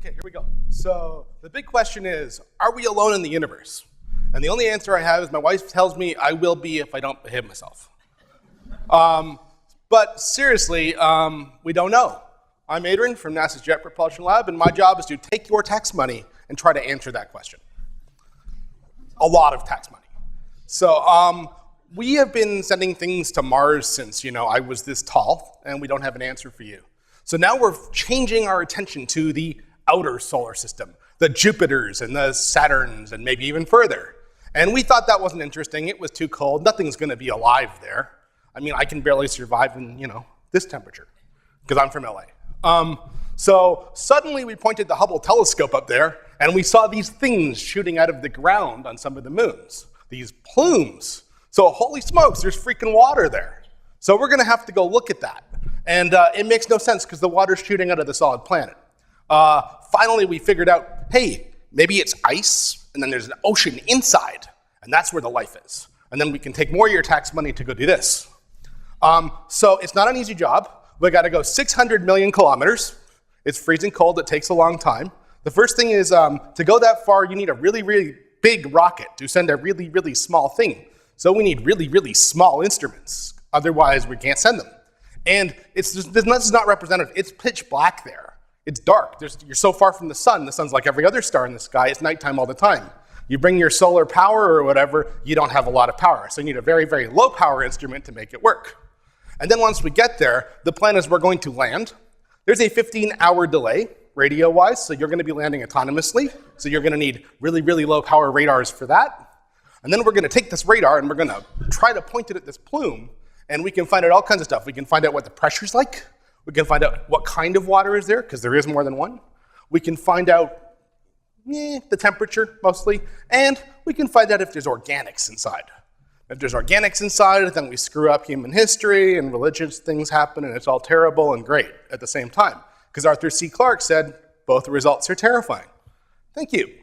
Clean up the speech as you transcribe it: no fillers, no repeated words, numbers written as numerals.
Okay, here we go. So the big question is, are we alone in the universe? And the only answer I have is my wife tells me I will be if I don't behave myself. But seriously, we don't know. I'm Adrian from NASA's Jet Propulsion Lab, and my job is to take your tax money and try to answer that question. A lot of tax money. So we have been sending things to Mars since, I was this tall, and we don't have an answer for you. So now we're changing our attention to the outer solar system, the Jupiters and the Saturns, and maybe even further. And we thought that wasn't interesting. It was too cold. Nothing's going to be alive there. I mean, I can barely survive in, this temperature, because I'm from LA. So suddenly we pointed the Hubble telescope up there, and we saw these things shooting out of the ground on some of the moons, these plumes. So holy smokes, there's freaking water there. So we're going to have to go look at that. And it makes no sense because the water's shooting out of the solid planet. Finally, we figured out, hey, maybe it's ice, and then there's an ocean inside, and that's where the life is. And then we can take more of your tax money to go do this. So it's not an easy job. We got to go 600 million kilometers. It's freezing cold. It takes a long time. The first thing is to go that far, you need a really, really big rocket to send a really, really small thing. So we need really, really small instruments. Otherwise, we can't send them. And this is not representative. It's pitch black there. It's dark. You're so far from the sun. The sun's like every other star in the sky. It's nighttime all the time. You bring your solar power or whatever, you don't have a lot of power. So you need a very, very low power instrument to make it work. And then once we get there, the plan is we're going to land. There's a 15-hour delay, radio-wise, so you're going to be landing autonomously. So you're going to need really, really low power radars for that. And then we're going to take this radar and we're going to try to point it at this plume, and we can find out all kinds of stuff. We can find out what the pressure's like. We can find out what kind of water is there, because there is more than one. We can find out the temperature, mostly. And we can find out if there's organics inside. If there's organics inside, then we screw up human history, and religious things happen, and it's all terrible and great at the same time. Because Arthur C. Clarke said, both results are terrifying. Thank you.